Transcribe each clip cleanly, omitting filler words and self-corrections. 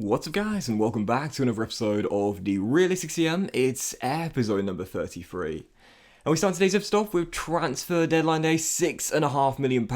What's up guys, and welcome back to another episode of the Realistic CM. It's episode number 33. And we start today's episode off with transfer deadline day, £6.5 million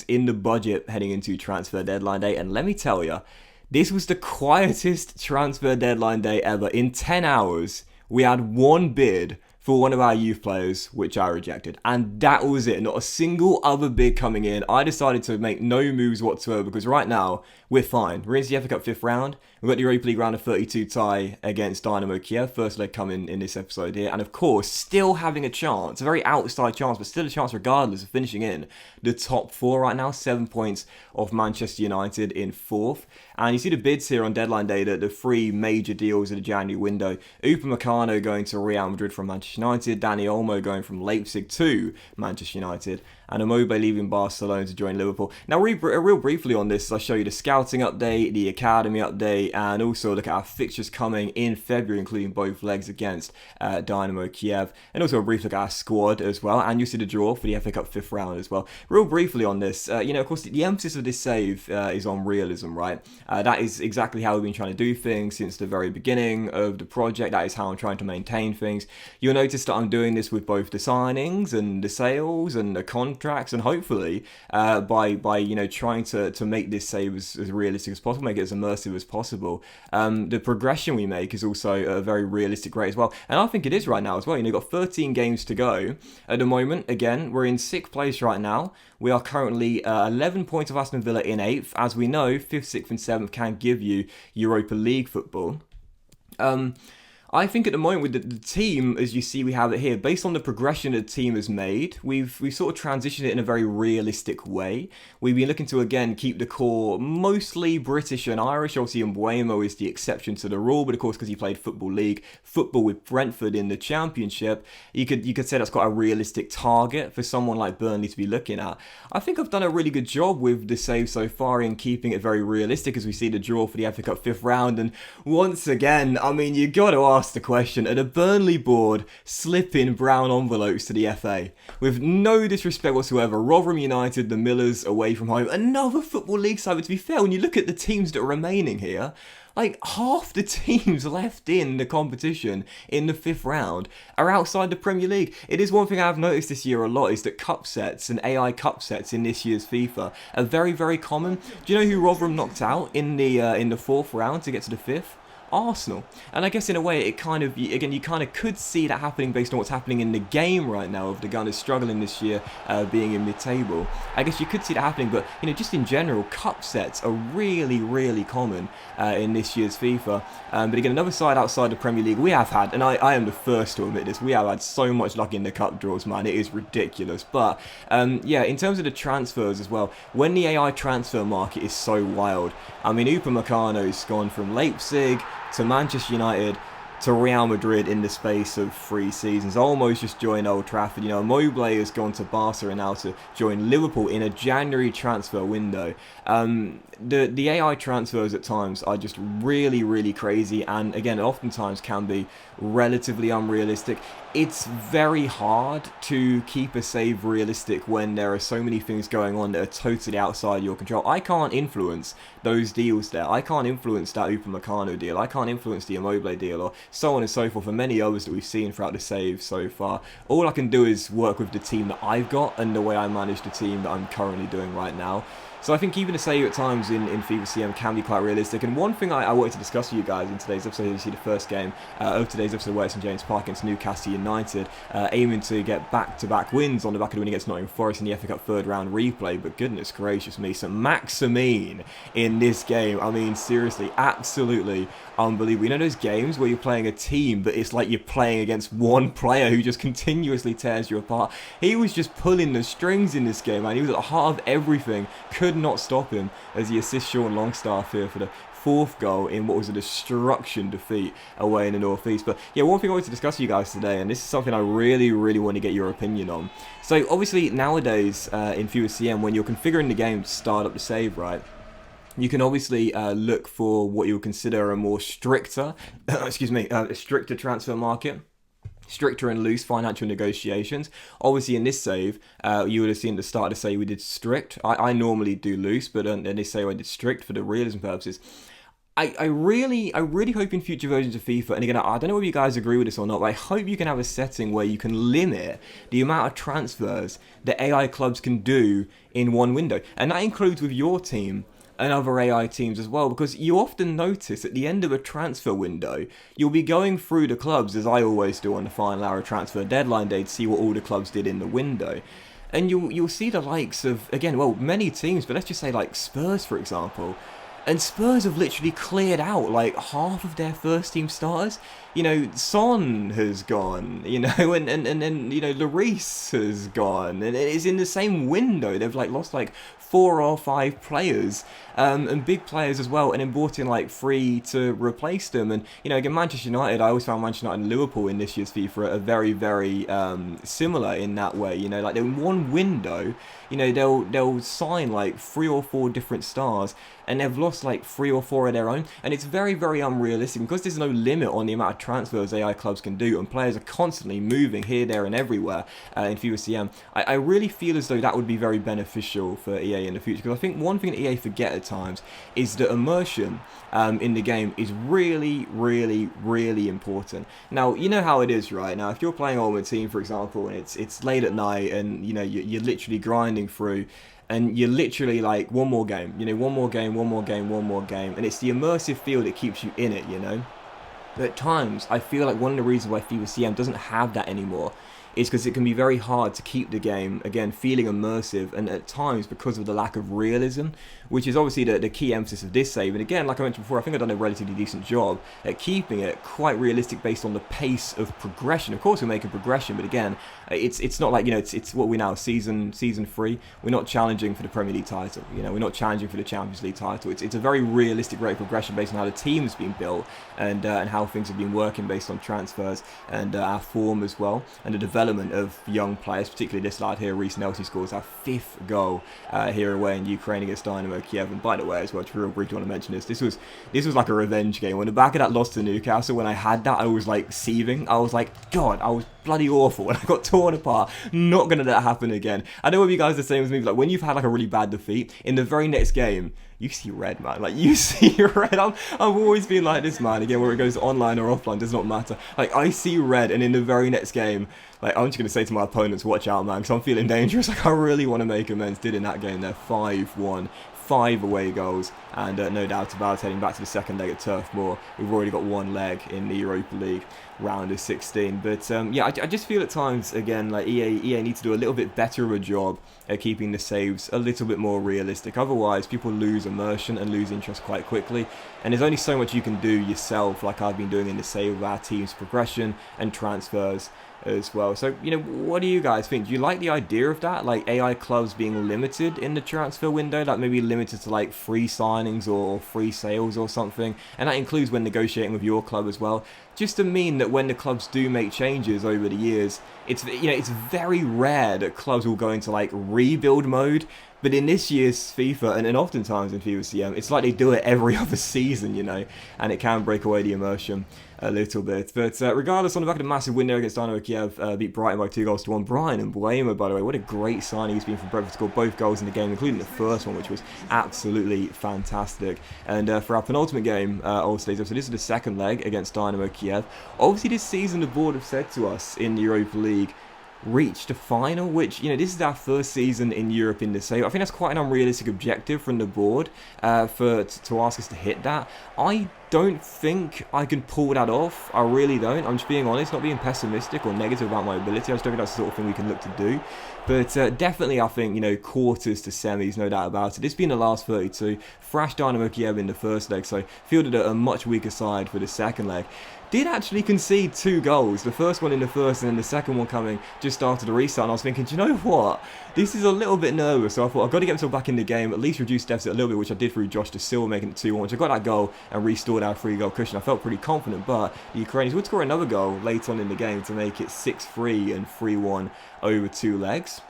in the budget heading into transfer deadline day. And let me tell you, this was the quietest transfer deadline day ever. In 10 hours, we had one bid for one of our youth players, which I rejected. And that was it. Not a single other bid coming in. I decided to make no moves whatsoever because right now, we're fine. We're into the FA Cup 5th round. We've got the Europa League round of 32 tie against Dynamo Kyiv. First leg coming in this episode here. And of course, still having a chance. A very outside chance, but still a chance regardless of finishing in the top 4 right now. 7 points off Manchester United in 4th. And you see the bids here on deadline day, the 3 major deals of the January window. Upamecano going to Real Madrid from Manchester United. Dani Olmo going from Leipzig to Manchester United. And Immobile leaving Barcelona to join Liverpool. Now, real briefly on this, I'll show you the scouting update, the academy update, and also look at our fixtures coming in February, including both legs against Dynamo Kyiv, and also a brief look at our squad as well. And you see the draw for the FA Cup 5th round as well. Real briefly on this, of course, the emphasis of this save is on realism, right? That is exactly how we've been trying to do things since the very beginning of the project. That is how I'm trying to maintain things. You'll notice that I'm doing this with both the signings and the sales and the contracts, and hopefully by trying to make this save as realistic as possible, make it as immersive as possible. The progression we make is also a very realistic rate as well, and I think it is right now as well. You've got 13 games to go at the moment. Again, we're in 6th place right now. We are currently 11 points of Aston Villa in 8th. As we know, 5th, 6th and 7th can give you Europa League football. I think at the moment with the team, as you see we have it here, based on the progression the team has made, we've sort of transitioned it in a very realistic way. We've been looking to, again, keep the core mostly British and Irish. Obviously, Mbuemo is the exception to the rule, but of course, because he played Football League, football with Brentford in the Championship, you could say that's quite a realistic target for someone like Burnley to be looking at. I think I've done a really good job with the save so far in keeping it very realistic as we see the draw for the FA Cup 5th round. And once again, I mean, you got to ask the question, are the Burnley board slipping brown envelopes to the FA? With no disrespect whatsoever, Rotherham United, the Millers away from home, another Football League side. But to be fair, when you look at the teams that are remaining here, like half the teams left in the competition in the 5th round are outside the Premier League. It is one thing I've noticed this year a lot is that cup sets and AI cup sets in this year's FIFA are very, very common. Do you know who Rotherham knocked out in the 4th round to get to the 5th? Arsenal. And I guess in a way it kind of, again, you kind of could see that happening based on what's happening in the game right now of the Gunners struggling this year, being in mid-table. I guess you could see that happening, but just in general, cup sets are really, really common in this year's FIFA. But again, another side outside the Premier League we have had, and I am the first to admit this, we have had so much luck in the cup draws, man, it is ridiculous. But yeah, in terms of the transfers as well, when the AI transfer market is so wild, I mean, Upamecano's gone from Leipzig to Manchester United to Real Madrid in the space of 3 seasons. Almost just joined Old Trafford. Immobile has gone to Barca and now to join Liverpool in a January transfer window. The AI transfers at times are just really, really crazy, and again, oftentimes can be relatively unrealistic. It's very hard to keep a save realistic when there are so many things going on that are totally outside your control. I can't influence those deals there. I can't influence that Upamecano deal. I can't influence the Immobile deal, or so on and so forth, and many others that we've seen throughout the save so far. All I can do is work with the team that I've got and the way I manage the team that I'm currently doing right now. So I think even a save at times in FIFA CM can be quite realistic. And one thing I wanted to discuss with you guys in today's episode, you see the first game of today's episode where it's in James Park against Newcastle United, aiming to get back-to-back wins on the back of the win against Nottingham Forest in the FA Cup 3rd round replay. But goodness gracious me, some Maximine in this game. I mean, seriously, absolutely unbelievable. Those games where you're playing a team, but it's like you're playing against one player who just continuously tears you apart. He was just pulling the strings in this game, man. He was at the heart of everything. Could not stop him as he assists Sean Longstaff here for the 4th goal in what was a destruction defeat away in the North East. But yeah, one thing I wanted to discuss with you guys today, and this is something I really, really want to get your opinion on. So obviously nowadays in FIFA CM, when you're configuring the game to start up the save, right, you can obviously look for what you would consider a more stricter, a stricter transfer market. Stricter and loose financial negotiations. Obviously in this save, you would have seen at the start to say we did strict. I normally do loose, but in this save I did strict for the realism purposes. I really hope in future versions of FIFA, and again, I don't know if you guys agree with this or not, but I hope you can have a setting where you can limit the amount of transfers that AI clubs can do in one window. And that includes with your team and other AI teams as well, because you often notice at the end of a transfer window, you'll be going through the clubs, as I always do on the final hour of transfer deadline day, to see what all the clubs did in the window. And you'll see the likes of, again, well, many teams, but let's just say like Spurs, for example. And Spurs have literally cleared out like half of their first team starters. You know, Son has gone, you know, and you know, Lloris has gone. And it's in the same window. They've like lost like 4 or 5 players, and big players as well, and then brought in like 3 to replace them. And you know, again, Manchester United, I always found Manchester United and Liverpool in this year's FIFA are very, very similar in that way. You know, like in one window, you know, they'll sign like 3 or 4 different stars, and they've lost like 3 or 4 of their own, and it's very, very unrealistic because there's no limit on the amount of transfers AI clubs can do, and players are constantly moving here, there, and everywhere in FIFA CM. I really feel as though that would be very beneficial for EA in the future, because I think one thing that EA forget at times is that immersion in the game is really, really, really important. Now, you know how it is, right? Now, if you're playing Ultimate Team, for example, and it's late at night, and you know you're literally grinding through, and you're literally like, one more game, you know, one more game, one more game, one more game, and it's the immersive feel that keeps you in it, you know. But at times, I feel like one of the reasons why FIFA CM doesn't have that anymore is because it can be very hard to keep the game, again, feeling immersive, and at times because of the lack of realism, which is obviously the key emphasis of this save. And again, like I mentioned before, I think I've done a relatively decent job at keeping it quite realistic based on the pace of progression. Of course, we're making progression, but again, it's not like, you know, it's what we now, season 3, we're not challenging for the Premier League title, you know, we're not challenging for the Champions League title. It's a very realistic rate of progression based on how the team's been built, and how things have been working based on transfers, and our form as well, and the development of young players, particularly this lad here, Reece Nelson, scores our 5th goal here away in Ukraine against Dynamo Kyiv. And by the way, as well, to real briefly want to mention this was like a revenge game. When the back of that loss to Newcastle, when I had that, I was like seething. I was like, God, I was bloody awful when I got torn apart. Not gonna let that happen again. I know if you guys are the same as me, like when you've had like a really bad defeat, in the very next game, you see red, man. Like, you see red. I've always been like this, man. Again, whether it goes online or offline, does not matter. Like, I see red, and in the very next game, like, I'm just going to say to my opponents, watch out, man, because I'm feeling dangerous. Like, I really want to make amends. Did in that game there, 5-1. 5 away goals, and no doubt about it, heading back to the second leg at Turf Moor. We've already got 1 leg in the Europa League round of 16. But yeah, I just feel at times, again, like EA needs to do a little bit better of a job at keeping the saves a little bit more realistic. Otherwise, people lose immersion and lose interest quite quickly. And there's only so much you can do yourself, like I've been doing in the save of our team's progression and transfers as well. So, you know, what do you guys think? Do you like the idea of that? Like AI clubs being limited in the transfer window, like maybe limited to like free signings or free sales or something? And that includes when negotiating with your club as well. Just to mean that when the clubs do make changes over the years, it's, you know, it's very rare that clubs will go into like rebuild mode. But in this year's FIFA, and oftentimes in FIFA CM, it's like they do it every other season, you know, and it can break away the immersion a little bit. But regardless, on the back of the massive win there against Dynamo Kyiv, beat Brighton by 2-1. Brian and Buemo, by the way, what a great signing he's been from Brentford. Scored both goals in the game, including the first one, which was absolutely fantastic. And for our penultimate game, All Stays up, so this is the second leg against Dynamo Kyiv. Obviously, this season the board have said to us in the Europa League, reached a final, which, you know, this is our first season in Europe in the save. I think that's quite an unrealistic objective from the board to ask us to hit that. I don't think I can pull that off. I really don't. I'm just being honest, not being pessimistic or negative about my ability. I just don't think that's the sort of thing we can look to do. But definitely, I think, you know, quarters to semis, no doubt about it. This being the last 32, thrashed Dynamo Kyiv in the first leg, so fielded a much weaker side for the second leg. Did actually concede 2 goals, the first one in the first and then the second one coming just after the restart, and I was thinking, do you know what, this is a little bit nervous, so I thought I've got to get myself back in the game, at least reduce deficit a little bit, which I did through Josh De Silva making it 2-1, which I got that goal and restored our 3-goal cushion. I felt pretty confident, but the Ukrainians would score another goal late on in the game to make it 6-3 and 3-1 over 2 legs.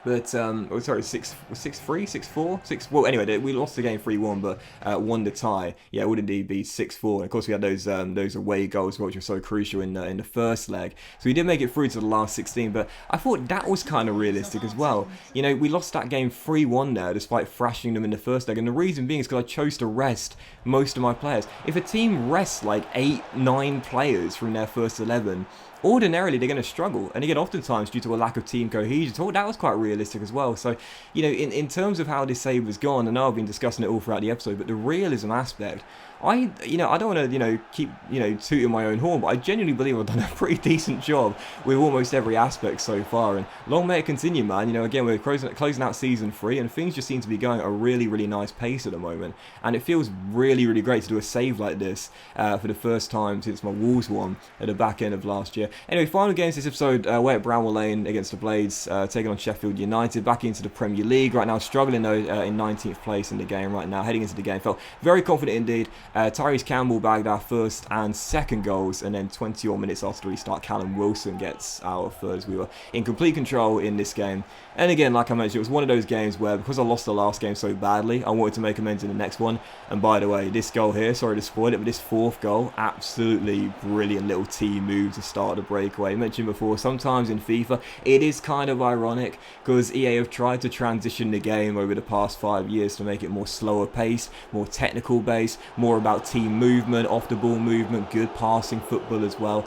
But oh, sorry, 6-3, 6-4, 6. Well, anyway, we lost the game 3-1, but won the tie. Yeah, it would indeed be 6-4. And of course, we had those away goals, which were so crucial in the first leg. So we did make it through to the last 16. But I thought that was kind of realistic as well. You know, we lost that game 3-1 there, despite thrashing them in the first leg. And the reason being is because I chose to rest most of my players. If a team rests like 8, 9 players from their first 11. Ordinarily, they're going to struggle, and again, oftentimes due to a lack of team cohesion. So that was quite realistic as well. So, you know, in terms of how this save was gone, I know I've been discussing it all throughout the episode, but the realism aspect, I don't want to, keep, tooting my own horn, but I genuinely believe I've done a pretty decent job with almost every aspect so far, and long may it continue, man. Again, we're closing out season 3, and things just seem to be going at a really, really nice pace at the moment, and it feels really, really great to do a save like this for the first time since my Wolves one at the back end of last year. Anyway, final games this episode, away at Bramall Lane against the Blades, taking on Sheffield United, back into the Premier League right now, struggling though in 19th place in the game right now, heading into the game. Felt very confident indeed. Tyrese Campbell bagged our first and second goals, and then 21 minutes after we start, Callum Wilson gets our third, as we were in complete control in this game. And again, like I mentioned, it was one of those games where, because I lost the last game so badly, I wanted to make amends in the next one. And by the way, this goal here, sorry to spoil it, but this fourth goal, absolutely brilliant little team move to start the breakaway. I mentioned before, sometimes in FIFA, it is kind of ironic, because EA have tried to transition the game over the past 5 years to make it more slower pace, more technical based, more about team movement, off the ball movement, good passing football as well.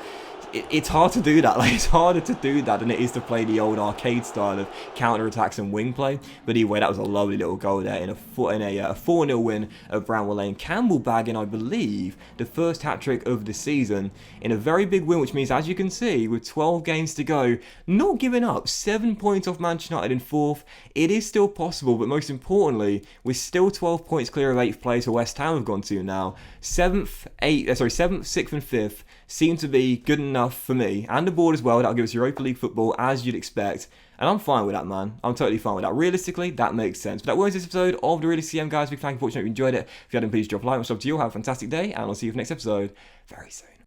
It's hard to do that. Like, it's harder to do that than it is to play the old arcade style of counter-attacks and wing play. But anyway, that was a lovely little goal there in a 4-0 win of Bramall Lane. Campbell bagging, I believe, the first hat-trick of the season in a very big win, which means, as you can see, with 12 games to go, not giving up, 7 points off Manchester United in 4th. It is still possible, but most importantly, we're still 12 points clear of 8th place, where West Ham have gone to now. 7th, 6th and 5th seem to be good enough for me, and the board as well. That'll give us Europa League football, as you'd expect, and I'm fine with that, man. I'm totally fine with that. Realistically, that makes sense. But that was this episode of the Really CM, guys. Big thank you for watching. If you enjoyed it, if you hadn't, please drop a like. Much love to you. Have a fantastic day, and I'll see you for the next episode very soon.